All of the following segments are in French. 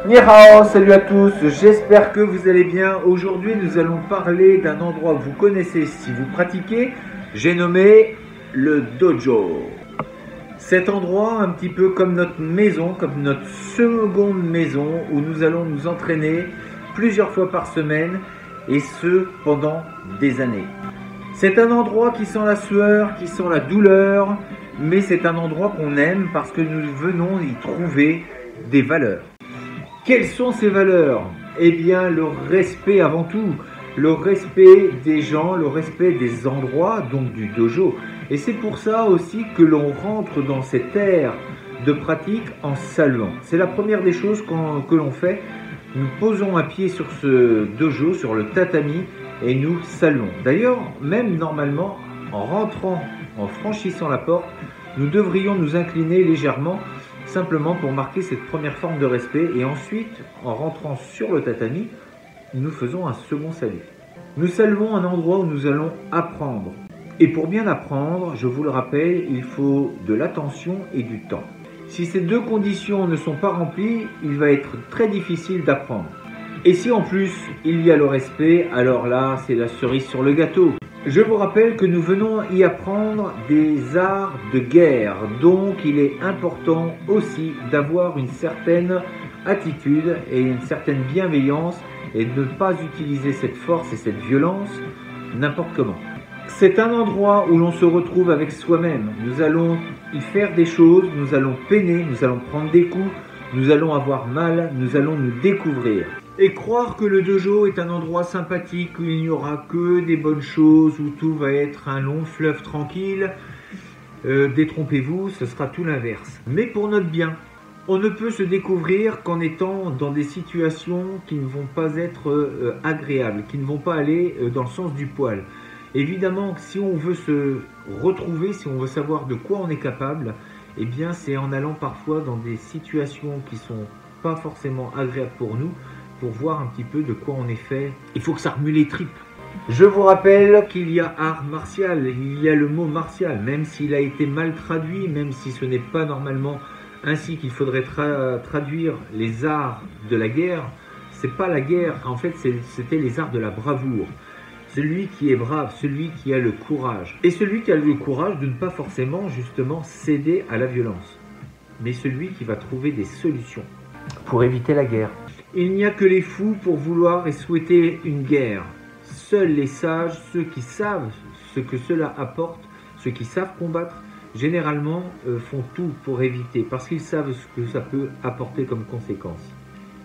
Ni hao, salut à tous, j'espère que vous allez bien. Aujourd'hui, nous allons parler d'un endroit que vous connaissez si vous pratiquez. J'ai nommé le dojo. Cet endroit, un petit peu comme notre maison, comme notre seconde maison, où nous allons nous entraîner plusieurs fois par semaine, et ce, pendant des années. C'est un endroit qui sent la sueur, qui sent la douleur, mais c'est un endroit qu'on aime parce que nous venons y trouver des valeurs. Quelles sont ces valeurs? Eh bien, le respect avant tout, le respect des gens, le respect des endroits, donc du dojo. Et c'est pour ça aussi que l'on rentre dans cette ère de pratique en saluant. C'est la première des choses que l'on fait. Nous posons un pied sur ce dojo, sur le tatami, et nous saluons. D'ailleurs, même normalement, en rentrant, en franchissant la porte, nous devrions nous incliner légèrement, simplement pour marquer cette première forme de respect. Et ensuite, en rentrant sur le tatami, nous faisons un second salut. Nous saluons un endroit où nous allons apprendre. Et pour bien apprendre, je vous le rappelle, il faut de l'attention et du temps. Si ces deux conditions ne sont pas remplies, il va être très difficile d'apprendre. Et si en plus il y a le respect, alors là, c'est la cerise sur le gâteau. Je vous rappelle que nous venons y apprendre des arts de guerre, donc il est important aussi d'avoir une certaine attitude et une certaine bienveillance et de ne pas utiliser cette force et cette violence n'importe comment. C'est un endroit où l'on se retrouve avec soi-même. Nous allons y faire des choses, nous allons peiner, nous allons prendre des coups, nous allons avoir mal, nous allons nous découvrir. Et croire que le dojo est un endroit sympathique où il n'y aura que des bonnes choses, où tout va être un long fleuve tranquille, détrompez-vous, ce sera tout l'inverse. Mais pour notre bien, on ne peut se découvrir qu'en étant dans des situations qui ne vont pas être agréables, qui ne vont pas aller dans le sens du poil. Évidemment, si on veut se retrouver, si on veut savoir de quoi on est capable, eh bien c'est en allant parfois dans des situations qui sont pas forcément agréables pour nous, pour voir un petit peu de quoi on est fait. Il faut que ça remue les tripes. Je vous rappelle qu'il y a art martial, il y a le mot martial, même s'il a été mal traduit, même si ce n'est pas normalement ainsi qu'il faudrait traduire les arts de la guerre. C'est pas la guerre, en fait c'était les arts de la bravoure. Celui qui est brave, celui qui a le courage. Et celui qui a le courage de ne pas forcément justement céder à la violence, mais celui qui va trouver des solutions pour éviter la guerre. Il n'y a que les fous pour vouloir et souhaiter une guerre. Seuls les sages, ceux qui savent ce que cela apporte, ceux qui savent combattre, généralement font tout pour éviter, parce qu'ils savent ce que ça peut apporter comme conséquence.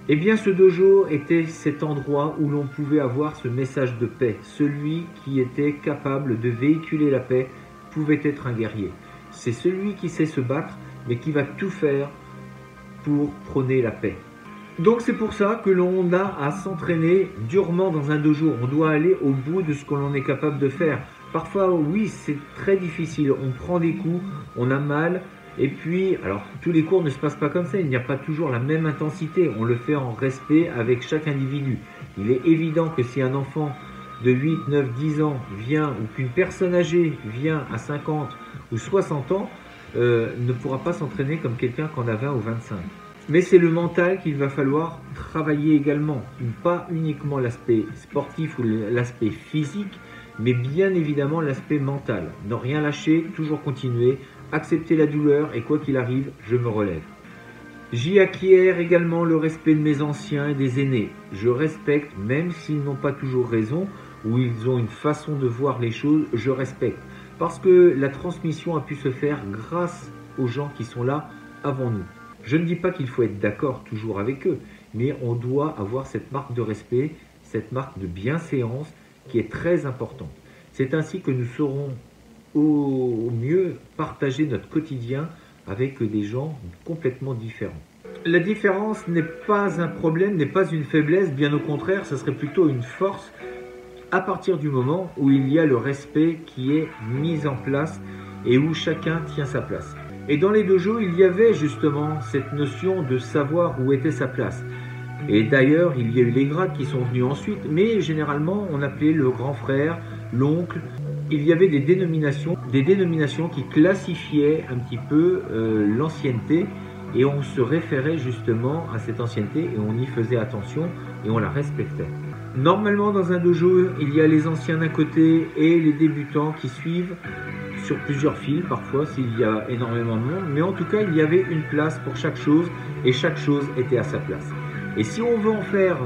Eh bien, ce dojo était cet endroit où l'on pouvait avoir ce message de paix. Celui qui était capable de véhiculer la paix pouvait être un guerrier. C'est celui qui sait se battre, mais qui va tout faire pour prôner la paix. Donc c'est pour ça que l'on a à s'entraîner durement dans un dojo. On doit aller au bout de ce que l'on est capable de faire. Parfois, oui, c'est très difficile. On prend des coups, on a mal. Et puis, alors, tous les cours ne se passent pas comme ça. Il n'y a pas toujours la même intensité. On le fait en respect avec chaque individu. Il est évident que si un enfant de 8, 9, 10 ans vient, ou qu'une personne âgée vient à 50 ou 60 ans, ne pourra pas s'entraîner comme quelqu'un qui en a 20 ou 25. Mais c'est le mental qu'il va falloir travailler également. Pas uniquement l'aspect sportif ou l'aspect physique, mais bien évidemment l'aspect mental. Ne rien lâcher, toujours continuer, accepter la douleur et quoi qu'il arrive, je me relève. J'y acquiers également le respect de mes anciens et des aînés. Je respecte, même s'ils n'ont pas toujours raison ou ils ont une façon de voir les choses, je respecte. Parce que la transmission a pu se faire grâce aux gens qui sont là avant nous. Je ne dis pas qu'il faut être d'accord toujours avec eux, mais on doit avoir cette marque de respect, cette marque de bienséance qui est très importante. C'est ainsi que nous saurons au mieux partager notre quotidien avec des gens complètement différents. La différence n'est pas un problème, n'est pas une faiblesse, bien au contraire, ce serait plutôt une force à partir du moment où il y a le respect qui est mis en place et où chacun tient sa place. Et dans les dojos, il y avait justement cette notion de savoir où était sa place. Et d'ailleurs, il y a eu les grades qui sont venus ensuite, mais généralement, on appelait le grand frère, l'oncle. Il y avait des dénominations qui classifiaient un petit peu l'ancienneté et on se référait justement à cette ancienneté et on y faisait attention et on la respectait. Normalement, dans un dojo, il y a les anciens d'un côté et les débutants qui suivent sur plusieurs fils, parfois s'il y a énormément de monde, mais en tout cas, il y avait une place pour chaque chose et chaque chose était à sa place. Et si on veut en faire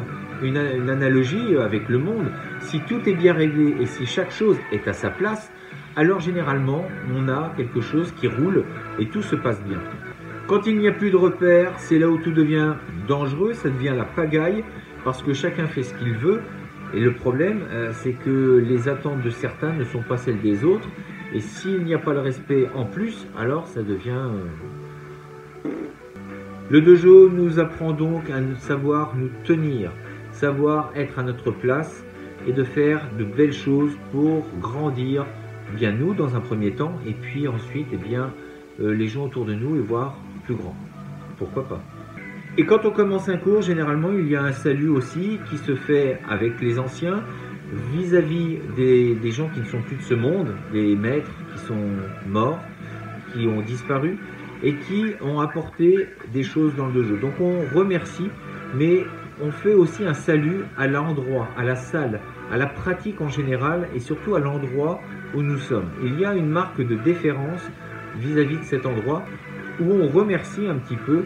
une analogie avec le monde, si tout est bien réglé et si chaque chose est à sa place, alors généralement, on a quelque chose qui roule et tout se passe bien. Quand il n'y a plus de repères, c'est là où tout devient dangereux, ça devient la pagaille, parce que chacun fait ce qu'il veut. Et le problème, c'est que les attentes de certains ne sont pas celles des autres. Et s'il n'y a pas le respect en plus, alors ça devient... Le dojo nous apprend donc à savoir nous tenir, savoir être à notre place et de faire de belles choses pour grandir, bien nous dans un premier temps, et puis ensuite les gens autour de nous et voir plus grand. Pourquoi pas? Et quand on commence un cours, généralement il y a un salut aussi qui se fait avec les anciens vis-à-vis des gens qui ne sont plus de ce monde, des maîtres qui sont morts, qui ont disparu et qui ont apporté des choses dans le dojo. Donc on remercie, mais on fait aussi un salut à l'endroit, à la salle, à la pratique en général et surtout à l'endroit où nous sommes. Il y a une marque de déférence vis-à-vis de cet endroit où on remercie un petit peu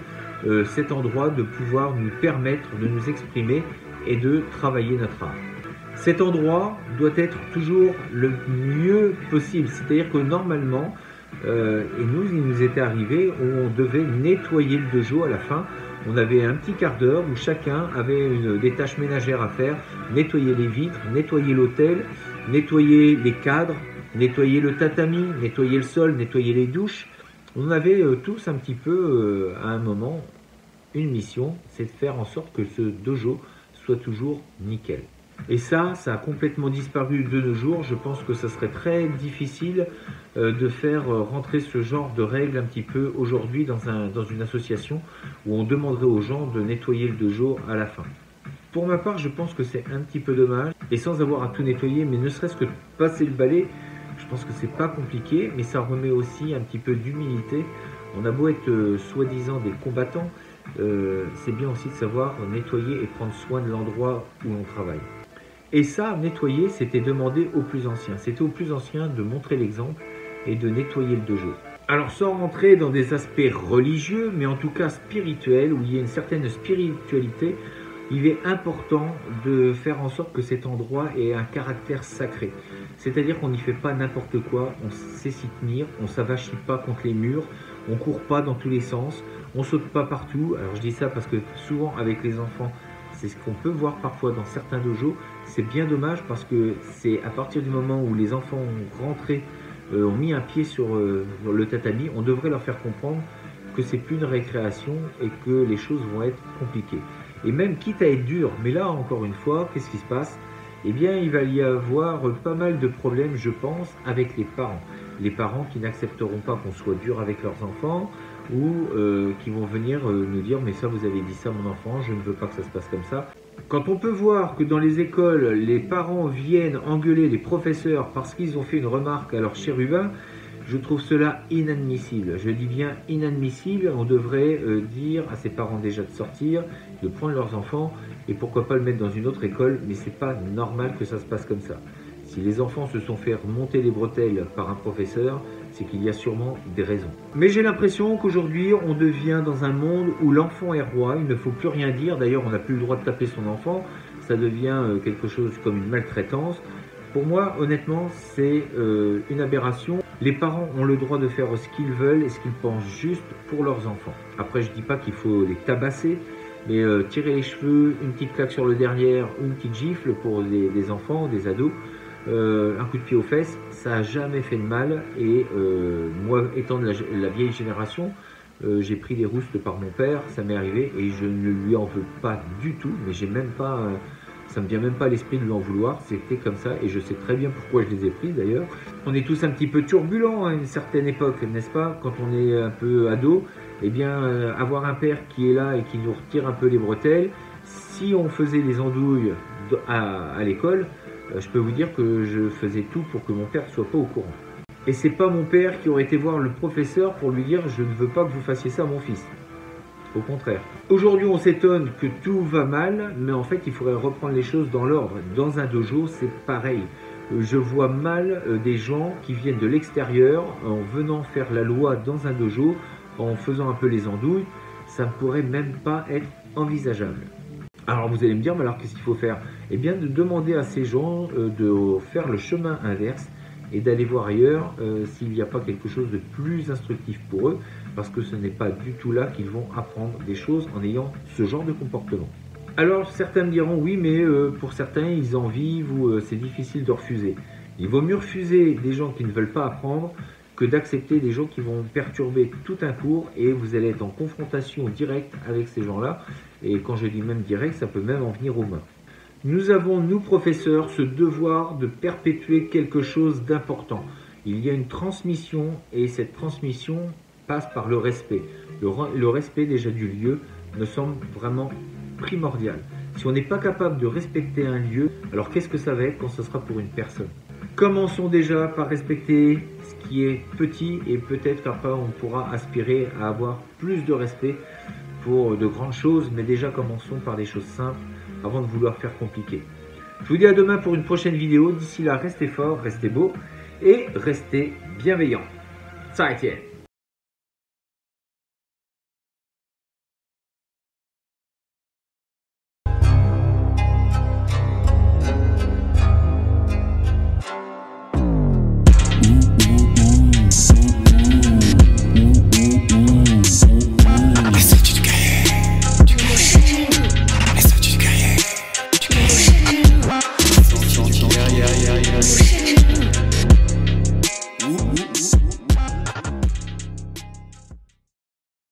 cet endroit de pouvoir nous permettre de nous exprimer et de travailler notre art. Cet endroit doit être toujours le mieux possible, c'est-à-dire que normalement, et il nous était arrivé, on devait nettoyer le dojo à la fin. On avait un petit quart d'heure où chacun avait des tâches ménagères à faire, nettoyer les vitres, nettoyer l'hôtel, nettoyer les cadres, nettoyer le tatami, nettoyer le sol, nettoyer les douches. On avait tous un petit peu, à un moment, une mission, c'est de faire en sorte que ce dojo soit toujours nickel. Et ça a complètement disparu de nos jours. Je pense que ça serait très difficile de faire rentrer ce genre de règles un petit peu aujourd'hui dans une association où on demanderait aux gens de nettoyer le dojo à la fin. Pour ma part, je pense que c'est un petit peu dommage. Et sans avoir à tout nettoyer, mais ne serait-ce que passer le balai, je pense que c'est pas compliqué, mais ça remet aussi un petit peu d'humilité. On a beau être soi-disant des combattants, c'est bien aussi de savoir nettoyer et prendre soin de l'endroit où on travaille. Et ça, nettoyer, c'était demandé aux plus anciens. C'était aux plus anciens de montrer l'exemple et de nettoyer le dojo. Alors sans rentrer dans des aspects religieux, mais en tout cas spirituels, où il y a une certaine spiritualité, il est important de faire en sorte que cet endroit ait un caractère sacré. C'est-à-dire qu'on n'y fait pas n'importe quoi, on sait s'y tenir, on ne s'avachit pas contre les murs, on ne court pas dans tous les sens, on ne saute pas partout. Alors je dis ça parce que souvent avec les enfants, c'est ce qu'on peut voir parfois dans certains dojos. C'est bien dommage parce que c'est à partir du moment où les enfants ont rentré, ont mis un pied sur le tatami, on devrait leur faire comprendre que c'est plus une récréation et que les choses vont être compliquées. Et même quitte à être dur, mais là encore une fois, qu'est-ce qui se passe? Eh bien, il va y avoir pas mal de problèmes, je pense, avec les parents. Les parents qui n'accepteront pas qu'on soit dur avec leurs enfants ou qui vont venir nous dire « mais ça, vous avez dit ça, mon enfant, je ne veux pas que ça se passe comme ça ». Quand on peut voir que dans les écoles, les parents viennent engueuler les professeurs parce qu'ils ont fait une remarque à leur chérubin, je trouve cela inadmissible. Je dis bien inadmissible. On devrait dire à ses parents déjà de sortir, de prendre leurs enfants et pourquoi pas le mettre dans une autre école, mais c'est pas normal que ça se passe comme ça. Si les enfants se sont fait remonter les bretelles par un professeur, c'est qu'il y a sûrement des raisons. Mais j'ai l'impression qu'aujourd'hui, on devient dans un monde où l'enfant est roi, il ne faut plus rien dire. D'ailleurs, on n'a plus le droit de taper son enfant, ça devient quelque chose comme une maltraitance. Pour moi, honnêtement, c'est une aberration. Les parents ont le droit de faire ce qu'ils veulent et ce qu'ils pensent juste pour leurs enfants. Après, je ne dis pas qu'il faut les tabasser, mais tirer les cheveux, une petite claque sur le derrière, une petite gifle pour des enfants, des ados, un coup de pied aux fesses, ça n'a jamais fait de mal. Et moi, étant de la vieille génération, j'ai pris des roustes par mon père, ça m'est arrivé et je ne lui en veux pas du tout, mais j'ai même pas... ça me vient même pas à l'esprit de lui en vouloir, c'était comme ça et je sais très bien pourquoi je les ai pris d'ailleurs. On est tous un petit peu turbulents à une certaine époque, n'est-ce pas? Quand on est un peu ado, eh bien avoir un père qui est là et qui nous retire un peu les bretelles, si on faisait des andouilles à l'école, je peux vous dire que je faisais tout pour que mon père ne soit pas au courant. Et c'est pas mon père qui aurait été voir le professeur pour lui dire « je ne veux pas que vous fassiez ça à mon fils ». Au contraire. Aujourd'hui, on s'étonne que tout va mal, mais en fait, il faudrait reprendre les choses dans l'ordre. Dans un dojo, c'est pareil. Je vois mal des gens qui viennent de l'extérieur en venant faire la loi dans un dojo, en faisant un peu les andouilles. Ça ne pourrait même pas être envisageable. Alors vous allez me dire, mais alors qu'est-ce qu'il faut faire? Eh bien, de demander à ces gens de faire le chemin inverse et d'aller voir ailleurs s'il n'y a pas quelque chose de plus instructif pour eux, parce que ce n'est pas du tout là qu'ils vont apprendre des choses en ayant ce genre de comportement. Alors certains me diront, oui, mais pour certains, ils en vivent ou c'est difficile de refuser. Il vaut mieux refuser des gens qui ne veulent pas apprendre que d'accepter des gens qui vont perturber tout un cours et vous allez être en confrontation directe avec ces gens-là. Et quand je dis même direct, ça peut même en venir aux mains. Nous avons, nous professeurs, ce devoir de perpétuer quelque chose d'important. Il y a une transmission et cette transmission passe par le respect. Le respect déjà du lieu me semble vraiment primordial. Si on n'est pas capable de respecter un lieu, alors qu'est-ce que ça va être quand ce sera pour une personne? Commençons déjà par respecter ce qui est petit et peut-être qu'après on pourra aspirer à avoir plus de respect pour de grandes choses, mais déjà commençons par des choses simples avant de vouloir faire compliqué. Je vous dis à demain pour une prochaine vidéo. D'ici là, restez forts, restez beaux et restez bienveillants. 再见